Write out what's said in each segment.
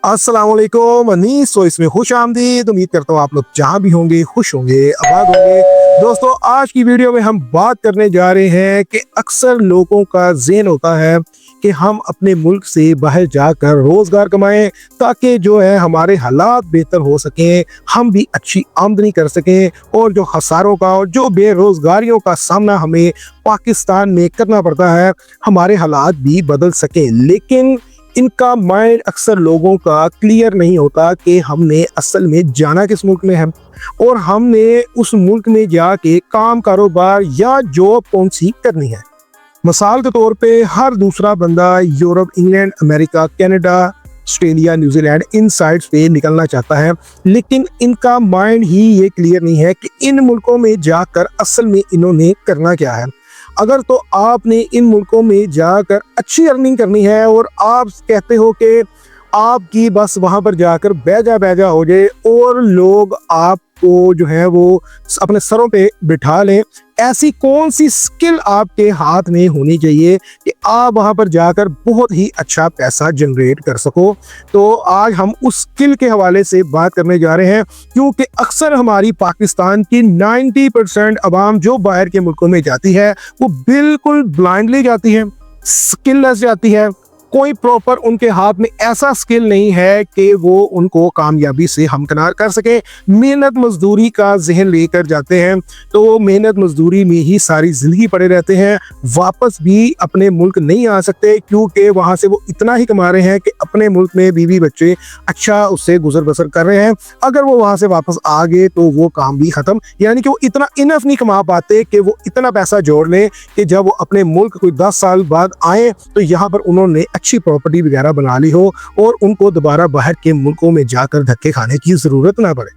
अस्सलाम वालेकुम अनीस। तो इसमें खुश आमदीद। उम्मीद करता हूँ आप लोग जहाँ भी होंगे खुश होंगे, आबाद होंगे। दोस्तों, आज की वीडियो में हम बात करने जा रहे हैं कि अक्सर लोगों का ज़हन होता है कि हम अपने मुल्क से बाहर जाकर रोज़गार कमाएं ताकि जो है हमारे हालात बेहतर हो सकें, हम भी अच्छी आमदनी कर सकें और जो खसारों का और जो बेरोज़गारियों का सामना हमें पाकिस्तान में करना पड़ता है, हमारे हालात भी बदल सकें। लेकिन इनका माइंड अक्सर लोगों का क्लियर नहीं होता कि हमने असल में जाना किस मुल्क में है और हमने उस मुल्क में जाके काम कारोबार या जॉब कौन सी करनी है। मिसाल के तौर पे हर दूसरा बंदा Europe, England, America, Canada, Australia, New Zealand इन साइड्स पे निकलना चाहता है, लेकिन इनका माइंड ही ये क्लियर नहीं है कि इन मुल्कों में जाकर असल में इन्होंने करना क्या है। अगर तो आपने इन मुल्कों में जाकर अच्छी अर्निंग करनी है और आप कहते हो कि आपकी बस वहाँ पर जाकर बैजा हो जाए और लोग आपको जो है वो अपने सरों पे बिठा लें, ऐसी कौन सी स्किल आपके हाथ में होनी चाहिए कि आप वहाँ पर जाकर बहुत ही अच्छा पैसा जनरेट कर सको। तो आज हम उस स्किल के हवाले से बात करने जा रहे हैं, क्योंकि अक्सर हमारी पाकिस्तान की 90% अवाम जो बाहर के मुल्कों में जाती है वो बिल्कुल ब्लाइंडली जाती है, स्किललेस जाती है। कोई प्रॉपर उनके हाथ में ऐसा स्किल नहीं है कि वो उनको कामयाबी से हमकिनार कर सके। मेहनत मजदूरी का जहन लेकर जाते हैं तो मेहनत मजदूरी में ही सारी ज़िंदगी पड़े रहते हैं, वापस भी अपने मुल्क नहीं आ सकते क्योंकि वहाँ से वो इतना ही कमा रहे हैं कि अपने मुल्क में बीवी बच्चे अच्छा उससे गुजर बसर कर रहे हैं। अगर वो वहाँ से वापस आ गए तो वो काम भी ख़त्म, यानी कि वो इतना इनफ नहीं कमा पाते कि वो इतना पैसा जोड़ लें कि जब वो अपने मुल्क कोई 10 साल बाद आए तो यहाँ पर उन्होंने अच्छी प्रॉपर्टी वगैरह बना ली हो और उनको दोबारा बाहर के मुल्कों में जाकर धक्के खाने की जरूरत ना पड़े।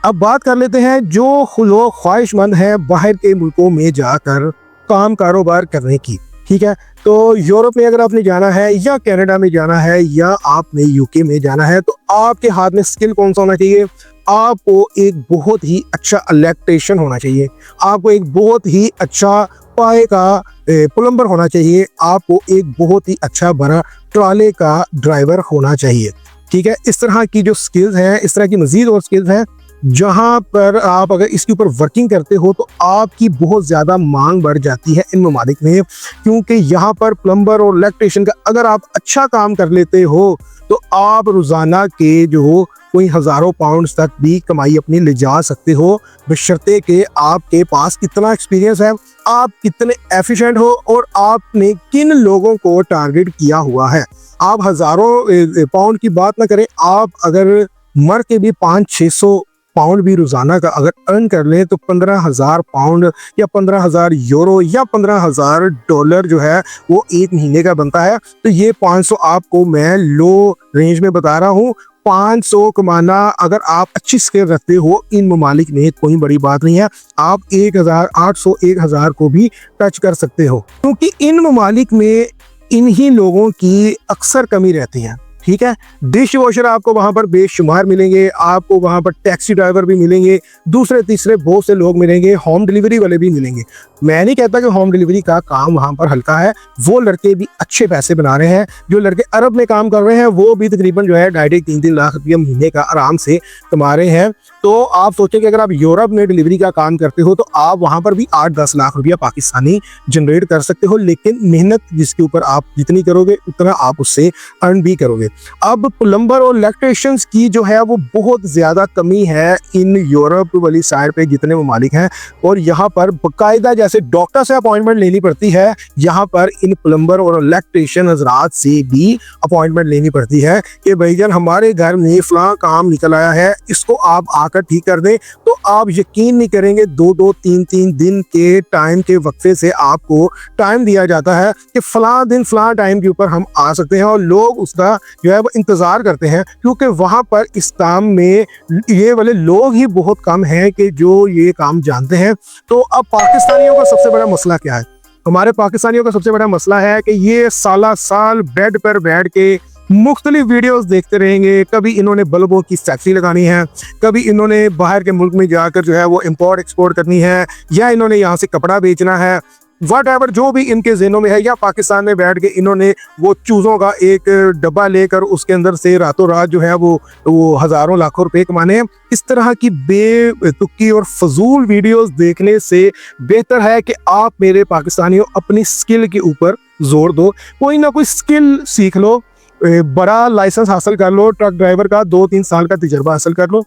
अब बात कर लेते हैं जो लोग ख्वाहिशमंद हैं बाहर के मुल्कों में जाकर काम कारोबार करने की। ठीक है, तो यूरोप में अगर आपने जाना है या कनाडा में जाना है या आपने यूके में जाना है तो आपके हाथ में स्किल कौन सा होना चाहिए? आपको एक बहुत ही अच्छा इलेक्ट्रिशियन होना चाहिए, आपको एक बहुत ही अच्छा पाए का प्लम्बर होना चाहिए, आपको एक बहुत ही अच्छा बड़ा ट्राले का ड्राइवर होना चाहिए। ठीक है, इस तरह की जो स्किल्स हैं, इस तरह की मजीद और स्किल्स हैं जहां पर आप अगर इसके ऊपर वर्किंग करते हो तो आपकी बहुत ज़्यादा मांग बढ़ जाती है इन ममालिक में, क्योंकि यहाँ पर प्लम्बर और इलेक्ट्रिशियन का अगर आप अच्छा काम कर लेते हो तो आप रोज़ाना के जो कोई हज़ारों पाउंड्स तक भी कमाई अपनी ले जा सकते हो, बशर्ते कि आपके पास कितना एक्सपीरियंस है, आप कितने एफिशिएंट हो और आपने किन लोगों को टारगेट किया हुआ है। आप हज़ारों पाउंड की बात ना करें, आप अगर मर के भी 500-600 पाउंड भी रोज़ाना का अगर अर्न कर लें तो 15,000 पाउंड या 15,000 यूरो या 15,000 डॉलर जो है वो एक महीने का बनता है। तो ये 500 आपको मैं लो रेंज में बता रहा हूँ। 500 कमाना अगर आप अच्छी स्किल रखते हो इन ममालिक में कोई बड़ी बात नहीं है, आप 1,800 1,000 को भी टच कर सकते हो, क्योंकि इन ममालिक में इन्हीं लोगों की अक्सर कमी रहती है। ठीक है, डिश वॉशर आपको वहां पर बेशुमार मिलेंगे, आपको वहां पर टैक्सी ड्राइवर भी मिलेंगे, दूसरे तीसरे बहुत से लोग मिलेंगे, होम डिलीवरी वाले भी मिलेंगे। मैं नहीं कहता कि होम डिलीवरी का काम वहां पर हल्का है, वो लड़के भी अच्छे पैसे बना रहे हैं। जो लड़के अरब में काम कर रहे हैं वो भी तकरीबन जो है 2.5-3 लाख रुपया महीने का आराम से कमा रहे हैं। तो आप सोचें कि अगर आप यूरोप में डिलीवरी का काम करते हो तो आप वहां पर भी 8-10 लाख रुपया पाकिस्तानी जनरेट कर सकते हो, लेकिन मेहनत जिसके ऊपर आप जितनी करोगे उतना आप उससे अर्न भी करोगे। अब प्लम्बर और इलेक्ट्रिशियंस की जो है वो बहुत ज़्यादा कमी है इन यूरोप वाली साइड पे जितने ममालिक हैं, और यहाँ पर बाकायदा जैसे डॉक्टर से अपॉइंटमेंट लेनी पड़ती है, यहाँ पर इन प्लम्बर और इलेक्ट्रिशियन हजरात से भी अपॉइंटमेंट लेनी पड़ती है कि भाईजान हमारे घर में फलां काम निकल आया है, इसको आप आकर ठीक कर दें। तो आप यकीन नहीं करेंगे 2-2 3-3 दिन के टाइम के वक्फे से आपको टाइम दिया जाता है कि फलां दिन फलां टाइम के ऊपर हम आ सकते हैं, और लोग उसका जो है वो इंतज़ार करते हैं, क्योंकि वहाँ पर इस काम में ये वाले लोग ही बहुत कम हैं कि जो ये काम जानते हैं। तो अब पाकिस्तानियों का सबसे बड़ा मसला क्या है? हमारे पाकिस्तानियों का सबसे बड़ा मसला है कि ये साला साल बेड पर बैठ के मुख्तलिफ वीडियोस देखते रहेंगे। कभी इन्होंने बल्बों की फैक्ट्री लगानी है, कभी इन्होंने बाहर के मुल्क में जाकर जो है वो इंपोर्ट एक्सपोर्ट करनी है, या इन्होंने यहाँ से कपड़ा बेचना है, वट एवर जो भी इनके ज़हनों में है, या पाकिस्तान में बैठ के इन्होंने वो चूज़ों का एक डब्बा लेकर उसके अंदर से रातों रात जो है वो हज़ारों लाखों रुपए कमाने हैं। इस तरह की बेतुकी और फजूल वीडियोस देखने से बेहतर है कि आप मेरे पाकिस्तानियों अपनी स्किल के ऊपर जोर दो, कोई ना कोई स्किल सीख लो, बड़ा लाइसेंस हासिल कर लो, ट्रक ड्राइवर का 2-3 साल का तजर्बा हासिल कर लो।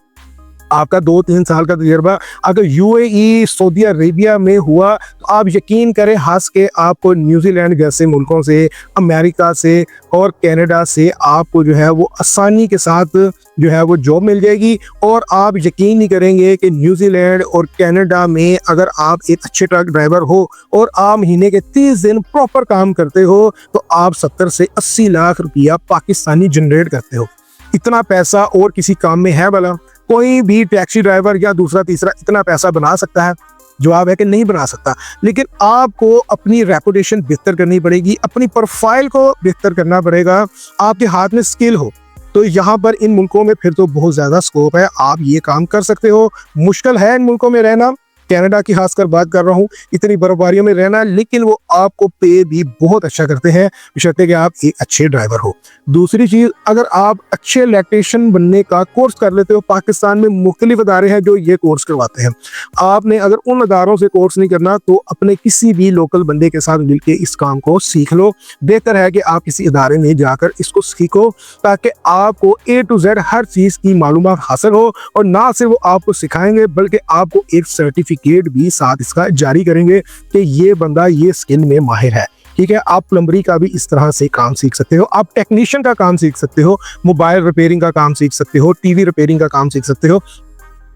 आपका 2-3 साल का तजर्बा अगर यूएई सऊदी अरेबिया में हुआ तो आप यकीन करें हंस के आपको न्यूजीलैंड जैसे मुल्कों से, अमेरिका से और कनाडा से आपको जो है वो आसानी के साथ जो है वो जॉब मिल जाएगी। और आप यकीन नहीं करेंगे कि न्यूजीलैंड और कनाडा में अगर आप एक अच्छे ट्रक ड्राइवर हो और आप महीने के 30 दिन प्रॉपर काम करते हो तो आप 70 से 80 लाख रुपया पाकिस्तानी जनरेट करते हो। इतना पैसा और किसी काम में है भला? कोई भी टैक्सी ड्राइवर या दूसरा तीसरा इतना पैसा बना सकता है? जवाब है कि नहीं बना सकता। लेकिन आपको अपनी रेपुटेशन बेहतर करनी पड़ेगी, अपनी प्रोफाइल को बेहतर करना पड़ेगा। आपके हाथ में स्किल हो तो यहाँ पर इन मुल्कों में फिर तो बहुत ज़्यादा स्कोप है, आप ये काम कर सकते हो। मुश्किल है इन मुल्कों में रहना, कनाडा की खासकर बात कर रहा हूँ, इतनी बर्फबारियों में रहना, लेकिन वो आपको पे भी बहुत अच्छा करते हैं बशर्ते कि आप एक अच्छे ड्राइवर हो। दूसरी चीज़, अगर आप अच्छे इलेक्ट्रीशियन बनने का कोर्स कर लेते हो, पाकिस्तान में मुख्तलिफ अदारे हैं जो ये कोर्स करवाते हैं। आपने अगर उन अदारों से कोर्स नहीं करना तो अपने किसी भी लोकल बंदे के साथ मिलकर इस काम को सीख लो। बेहतर है कि आप किसी अदारे में जाकर इसको सीखो ताकि आपको A to Z हर चीज़ की मालूमात हासिल हो, और ना सिर्फ वो आपको सिखाएंगे बल्कि आपको एक सर्टिफिकेट भी साथ इसका जारी करेंगे कि ये बंदा ये स्किल में माहिर है। ठीक है, आप प्लम्बरी का भी इस तरह से काम सीख सकते हो, आप टेक्नीशियन का काम सीख सकते हो, मोबाइल रिपेयरिंग का काम सीख सकते हो, टीवी रिपेयरिंग का काम सीख सकते हो,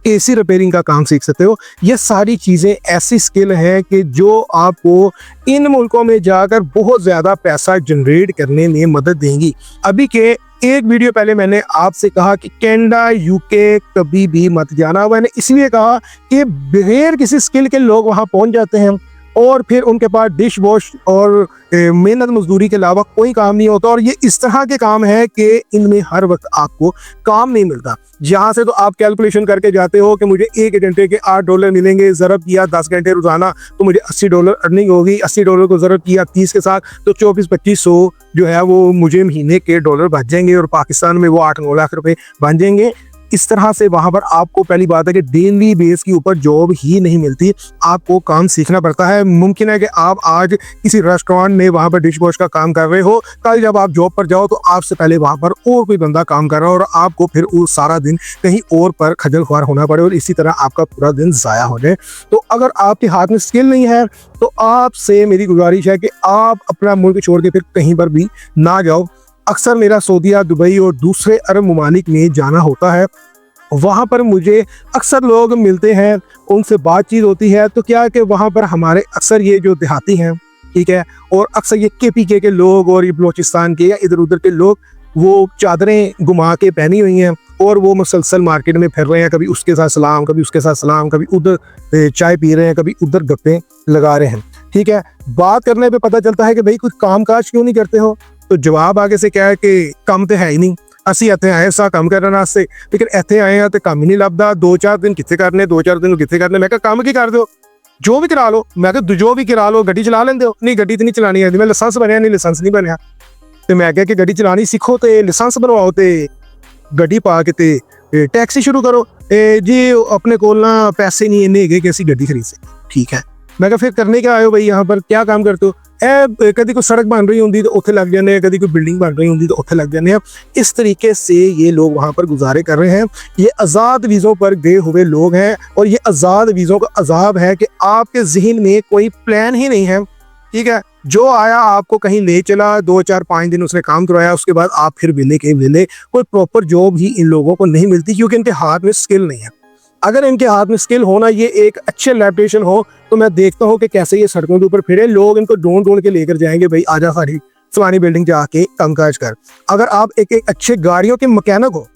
एसी रिपेयरिंग का काम सीख सकते हो। ये सारी चीज़ें ऐसी स्किल हैं कि जो आपको इन मुल्कों में जाकर बहुत ज़्यादा पैसा जनरेट करने में मदद देंगी। अभी के एक वीडियो पहले मैंने आपसे कहा कि कनाडा यूके कभी भी मत जाना। मैंने इसलिए कहा कि बगैर किसी स्किल के लोग वहाँ पहुँच जाते हैं और फिर उनके पास डिश वॉश और मेहनत मजदूरी के अलावा कोई काम नहीं होता। और ये इस तरह के काम है कि इनमें हर वक्त आपको काम नहीं मिलता। जहाँ से तो आप कैलकुलेशन करके जाते हो कि मुझे एक घंटे के $8 मिलेंगे, ज़रब किया 10 घंटे रोजाना तो मुझे $80 अर्निंग होगी। $80 को ज़रब किया 30 के साथ तो 2400-2500 जो है वो मुझे महीने के डॉलर बच जाएंगे, और पाकिस्तान में वो 8-9 लाख रुपए बन जाएंगे। इस तरह से वहाँ पर आपको पहली बात है कि डेली बेस के ऊपर जॉब ही नहीं मिलती, आपको काम सीखना पड़ता है। मुमकिन है कि आप आज किसी रेस्टोरेंट में वहाँ पर डिश वॉश का काम कर रहे हो, कल जब आप जॉब पर जाओ तो आपसे पहले वहाँ पर और कोई बंदा काम कर रहा हो और आपको फिर वो सारा दिन कहीं और पर खजल खुआर होना पड़े और इसी तरह आपका पूरा दिन ज़ाया हो जाए। तो अगर आपके हाथ में स्किल नहीं है तो आपसे मेरी गुजारिश है कि आप अपना मुल्क छोड़ के फिर कहीं पर भी ना जाओ। अक्सर मेरा सऊदीया, दुबई और दूसरे अरब ममालिक में जाना होता है। वहाँ पर मुझे अक्सर लोग मिलते हैं, उनसे बातचीत होती है, तो क्या है कि वहाँ पर हमारे अक्सर ये जो देहाती हैं, ठीक है, और अक्सर ये KPK के लोग और ये बलोचिस्तान के या इधर उधर के लोग वो चादरें घुमा के पहनी हुई हैं और वो मुसलसल मार्केट में फिर रहे हैं, कभी उसके साथ सलाम, कभी उसके साथ सलाम, कभी उधर चाय पी रहे हैं, कभी उधर गप्पे लगा रहे हैं। ठीक है, बात करने पे पता चलता है कि भाई कुछ काम काज क्यों नहीं करते हो, तो जवाब आगे से क्या है कि काम तो है ही नहीं, ਅਸੀਂ ਇੱਥੇ ਆਏ ਸਾਂ ਕੰਮ ਕਰਨ ਵਾਸਤੇ, ਲੇਕਿਨ ਇੱਥੇ ਆਏ ਆ ਤੇ ਕੰਮ ਹੀ ਨਹੀਂ ਲੱਭਦਾ। 2-4 ਦਿਨ ਕਿੱਥੇ ਕਰਨੇ, 2-4 ਦਿਨ ਕਿੱਥੇ ਕਰਨੇ। ਮੈਂ ਕਿਹਾ ਕੰਮ ਕੀ ਕਰਦੇ ਹੋ? ਜੋ ਵੀ ਕਰਾ ਲਓ। ਮੈਂ ਕਿਹਾ ਜੋ ਵੀ ਕਰਾ ਲਓ, ਗੱਡੀ ਚਲਾ ਲੈਂਦੇ ਹੋ? ਨਹੀਂ, ਗੱਡੀ ਤੇ ਨਹੀਂ ਚਲਾਣੀ ਆਉਂਦੀ, ਮੈਂ ਲਾਇਸੈਂਸ ਬਣਿਆ ਨਹੀਂ, ਲਾਇਸੈਂਸ ਨਹੀਂ ਬਣਿਆ। ਤੇ ਮੈਂ ਕਿਹਾ ਕਿ ਗੱਡੀ ਚਲਾਣੀ ਸਿੱਖੋ ਤੇ ਲਾਇਸੈਂਸ ਬਣਵਾਓ ਤੇ ਗੱਡੀ ਪਾ ਕੇ ਤੇ ਟੈਕਸੀ ਸ਼ੁਰੂ ਕਰੋ। ਜੀ ਆਪਣੇ ਕੋਲ ਨਾ ਪੈਸੇ नहीं ਇੰਨੇ ਹੈਗੇ ਕਿ ਅਸੀਂ ਗੱਡੀ ਖਰੀਦ ਸਕੀਏ। ਠੀਕ ਹੈ, मैं कहा फिर करने क्या आए हो भाई, यहाँ पर क्या काम करते हो? कभी कोई सड़क बन रही होंगी तो उत्थे लग जाने, कभी कोई बिल्डिंग बन रही होंगी तो उत्थे लग जाने। इस तरीके से ये लोग वहाँ पर गुजारे कर रहे हैं। ये आज़ाद वीज़ों पर गए हुए लोग हैं और ये आज़ाद वीज़ों का अजाब है कि आपके जहन में कोई प्लान ही नहीं है। ठीक है, जो आया आपको कहीं ले चला, 2-4-5 दिन उसने काम करवाया, उसके बाद आप फिर विले के विले। कोई प्रॉपर जॉब ही इन लोगों को नहीं मिलती क्योंकि इनके हाथ में स्किल नहीं है। अगर इनके हाथ में स्किल होना, ये एक अच्छे इलेक्ट्रीशियन हो, तो मैं देखता हूँ कि कैसे ये सड़कों के ऊपर फिरे, लोग इनको ढूंढ के लेकर जाएंगे, भाई आजा सारी फलानी बिल्डिंग जाके कामकाज कर। अगर आप एक अच्छे गाड़ियों के मैकेनिक हो,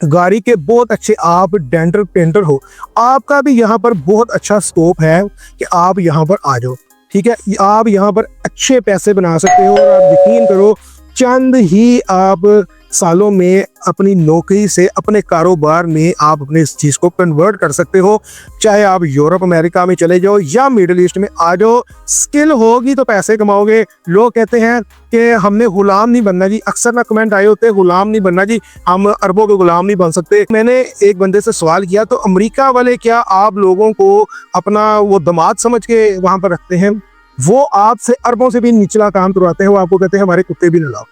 गाड़ी के बहुत अच्छे आप डेंटर पेंटर हो, आपका भी यहाँ पर बहुत अच्छा स्कोप है कि आप यहाँ पर आ जाओ। ठीक है, आप यहाँ पर अच्छे पैसे बना सकते हो और आप यकीन करो चंद ही आप सालों में अपनी नौकरी से अपने कारोबार में आप अपने इस चीज़ को कन्वर्ट कर सकते हो। चाहे आप यूरोप अमेरिका में चले जाओ या मिडिल ईस्ट में आ जाओ, स्किल होगी तो पैसे कमाओगे। लोग कहते हैं कि हमने गुलाम नहीं बनना जी, अक्सर ना कमेंट आए होते हैं गुलाम नहीं बनना जी, हम अरबों के गुलाम नहीं बन सकते। मैंने एक बंदे से सवाल किया तो अमेरिका वाले क्या आप लोगों को अपना वो दामाद समझ के वहां पर रखते हैं? वो आपसे अरबों से भी निचला काम करवाते हैं। वो आपको कहते हैं हमारे कुत्ते भी न लाओ,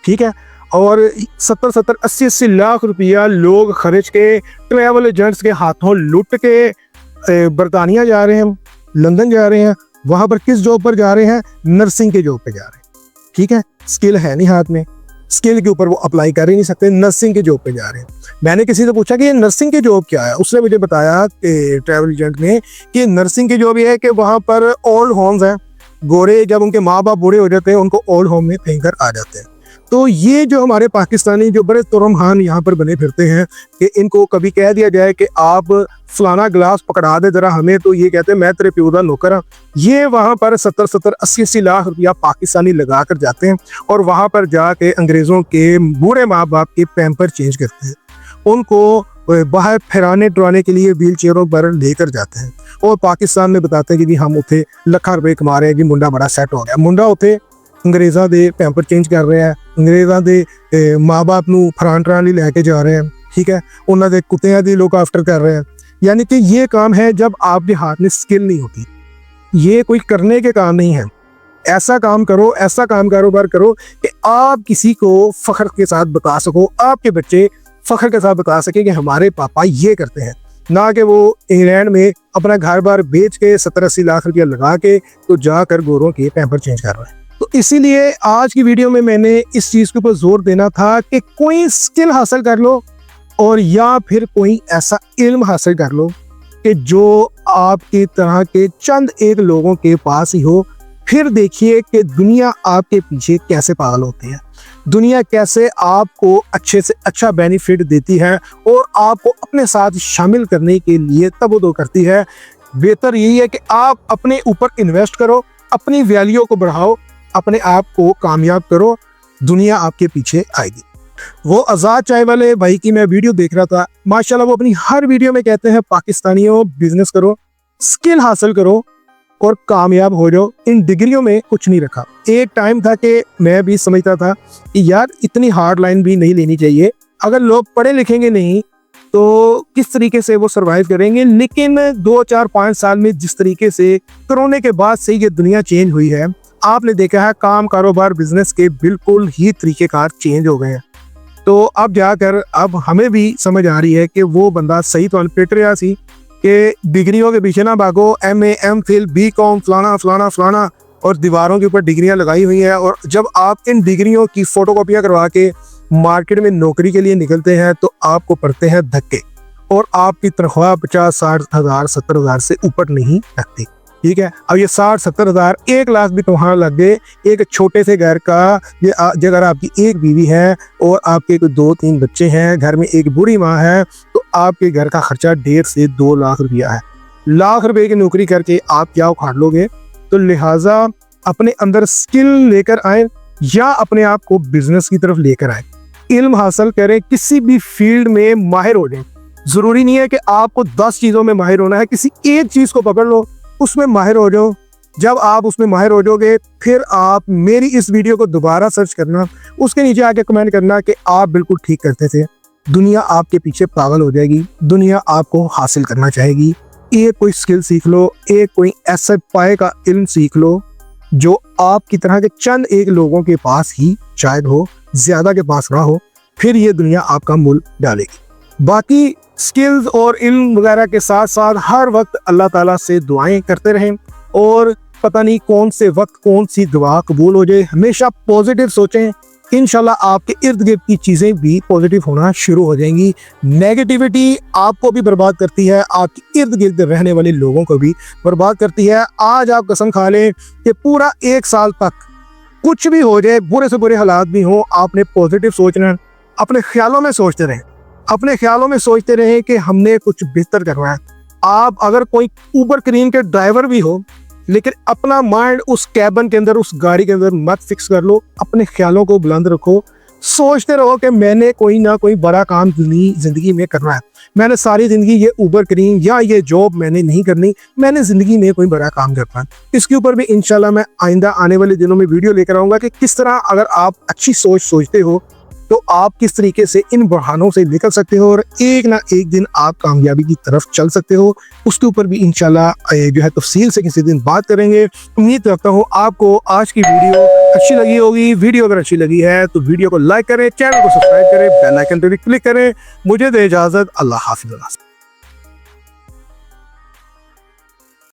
ठीक है। और 70-70, 80-80 लाख रुपया लोग खर्च के ट्रैवल एजेंट्स के हाथों लुट के बरतानिया जा रहे हैं, लंदन जा रहे हैं। वहां पर किस जॉब पर जा रहे हैं? नर्सिंग के जॉब पे जा रहे हैं, ठीक है। स्किल है नहीं हाथ में, स्किल के ऊपर वो अप्लाई कर ही नहीं सकते, नर्सिंग के जॉब पे जा रहे हैं। मैंने किसी से पूछा कि ये नर्सिंग की जॉब क्या है, उसने मुझे बताया कि ट्रैवल एजेंट ने कि नर्सिंग की जॉब ये है कि वहाँ पर ओल्ड होम्स हैं, गोरे जब उनके माँ बाप बूढ़े हो जाते हैं उनको ओल्ड होम में फेंक कर आ जाते हैं। तो ये जो हमारे पाकिस्तानी जो बड़े तुरमहान यहाँ पर बने फिरते हैं कि इनको कभी कह दिया जाए कि आप फलाना गिलास पकड़ा दे जरा हमें, तो ये कहते हैं मैं तेरे प्यो दा नौकर हाँ। ये वहाँ पर 70-70, 80-80 लाख रुपया पाकिस्तानी लगा कर जाते हैं और वहाँ पर जाके अंग्रेज़ों के बूढ़े माँ बाप के पैम्पर चेंज करते हैं, उनको बाहर फिराने डराने के लिए व्हील चेयरों पर लेकर जाते हैं और पाकिस्तान में बताते हैं कि जी हम उठे ਲੱਖਾਂ रुपए कमा रहे हैं जी, मुंडा बड़ा सैट हो गया। मुंडा उठे अंग्रेज़ों के पैंपर चेंज कर रहे हैं, अंग्रेज़ों के माँ बाप ਨੂੰ ਫਰਾਨ ਟਰਾਨ ਲਈ ਲੈ ਕੇ जा रहे हैं, ठीक है। ਉਹਨਾਂ ਦੇ ਕੁੱਤਿਆਂ ਦੀ लुक आफ्टर कर रहे हैं। यानी कि ये काम है जब आपके हाथ में स्किल नहीं होती, ये कोई करने के काम नहीं है। ऐसा काम करो, ऐसा काम कारोबार करो कि आप किसी को फख्र के साथ बता सको, आपके बच्चे फख्र के साथ बता सके कि हमारे पापा ये करते हैं, ना कि वो इंग्लैंड में अपना घर बार बेच के 70-80 लाख रुपया लगा के तो जाकर गोरों के पैम्पर चेंज कर रहे हैं। तो इसीलिए आज की वीडियो में मैंने इस चीज़ के ऊपर जोर देना था कि कोई स्किल हासिल कर लो और या फिर कोई ऐसा इल्म हासिल कर लो कि जो आपकी तरह के चंद एक लोगों के पास ही हो। फिर देखिए कि दुनिया आपके पीछे कैसे पागल होती है, दुनिया कैसे आपको अच्छे से अच्छा बेनिफिट देती है और आपको अपने साथ शामिल करने के लिए तबदो करती है। बेहतर यही है कि आप अपने ऊपर इन्वेस्ट करो, अपनी वैल्यू को बढ़ाओ, अपने आप को कामयाब करो, दुनिया आपके पीछे आएगी। वो आज़ाद चाय वाले भाई की मैं वीडियो देख रहा था, माशाल्लाह वो अपनी हर वीडियो में कहते हैं पाकिस्तानियों बिजनेस करो, स्किल हासिल करो और कामयाब हो जाओ। इन डिग्रियों में कुछ नहीं रखा। एक टाइम था कि मैं भी समझता था कि यार इतनी हार्ड लाइन भी नहीं लेनी चाहिए, अगर लोग पढ़े लिखेंगे नहीं तो किस तरीके से वो सर्वाइव करेंगे। लेकिन 2-4-5 साल में जिस तरीके से कोरोना के बाद से ये दुनिया चेंज हुई है, आपने देखा है काम कारोबार बिजनेस के बिल्कुल ही तरीकेकार चेंज हो गए हैं। तो अब जाकर अब हमें भी समझ आ रही है कि वो बंदा सही तो अनपिटरिया सी कि डिग्रियों के पीछे ना भागो, MA MPhil BCom फलाना फलाना फलाना और दीवारों के ऊपर डिग्रियां लगाई हुई हैं। और जब आप इन डिग्रियों की फोटोकॉपियां करवा के मार्केट में नौकरी के लिए निकलते हैं तो आपको पड़ते हैं धक्के और आपकी तनख्वाह 50-60 हज़ार 70 हज़ार से ऊपर नहीं लगती, ठीक है। अब ये 60-70 हज़ार 1 लाख भी तुम्हारा लग गए एक छोटे से घर का, ये अगर आपकी एक बीवी है और आपके कोई 2-3 बच्चे हैं, घर में एक बूढ़ी माँ है, तो आपके घर का खर्चा 1.5 से 2 लाख रुपया है। लाख रुपए की नौकरी करके आप क्या उखाड़ लोगे? तो लिहाजा अपने अंदर स्किल लेकर आए या अपने आप को बिजनेस की तरफ लेकर आए, इल्म हासिल करें, किसी भी फील्ड में माहिर हो जाए। जरूरी नहीं है कि आपको 10 चीज़ों में माहिर होना है, किसी एक चीज़ को पकड़ लो, उसमें माहिर हो जाओ। जब आप उसमें माहिर हो जाओगे फिर आप मेरी इस वीडियो को दोबारा सर्च करना, उसके नीचे आके कमेंट करना कि आप बिल्कुल ठीक करते थे। दुनिया आपके पीछे पागल हो जाएगी, दुनिया आपको हासिल करना चाहेगी। एक कोई स्किल सीख लो, एक कोई ऐसे पाए का इल्म सीख लो जो आपकी तरह के चंद एक लोगों के पास ही शायद हो, ज्यादा के पास ना हो, फिर ये दुनिया आपका मूल डालेगी। बाकी स्किल्स और इल्म वगैरह के साथ साथ हर वक्त अल्लाह ताला से दुआएं करते रहें और पता नहीं कौन से वक्त कौन सी दुआ कबूल हो जाए। हमेशा पॉजिटिव सोचें, इंशाल्लाह आपके इर्द गिर्द की चीज़ें भी पॉजिटिव होना शुरू हो जाएंगी। नेगेटिविटी आपको भी बर्बाद करती है, आपके इर्द गिर्द रहने वाले लोगों को भी बर्बाद करती है। आज आप कसम खा लें कि पूरा 1 साल तक कुछ भी हो जाए, बुरे से बुरे हालात भी हों, आपने पॉजिटिव सोचना है। अपने ख्यालों में सोचते रहें, अपने ख्यालों में सोचते रहें कि हमने कुछ बेहतर करना है। आप अगर कोई ऊबर क्रीन के ड्राइवर भी हो, लेकिन अपना माइंड उस कैबन के अंदर, उस गाड़ी के अंदर मत फिक्स कर लो, अपने ख्यालों को बुलंद रखो। सोचते रहो कि मैंने कोई ना कोई बड़ा काम जिंदगी में करना है, मैंने सारी जिंदगी ये ऊबर करीम या ये जॉब मैंने नहीं करनी, मैंने जिंदगी में कोई बड़ा काम करना है। इसके ऊपर भी इंशाल्लाह मैं आइंदा आने वाले दिनों में वीडियो लेकर आऊंगा कि किस तरह अगर आप अच्छी सोच सोचते हो तो आप किस तरीके से इन बहानों से निकल सकते हो और एक ना एक दिन आप कामयाबी की तरफ चल सकते हो। उसके ऊपर भी इंशाल्लाह जो है तफसील से किसी दिन बात करेंगे। उम्मीद रखता हूँ आपको आज की वीडियो अच्छी लगी होगी। वीडियो अगर अच्छी लगी है तो वीडियो को लाइक करें, चैनल को सब्सक्राइब करें, बेल आइकन पर भी क्लिक करें। मुझे दे इजाजत, अल्लाह हाफिज़।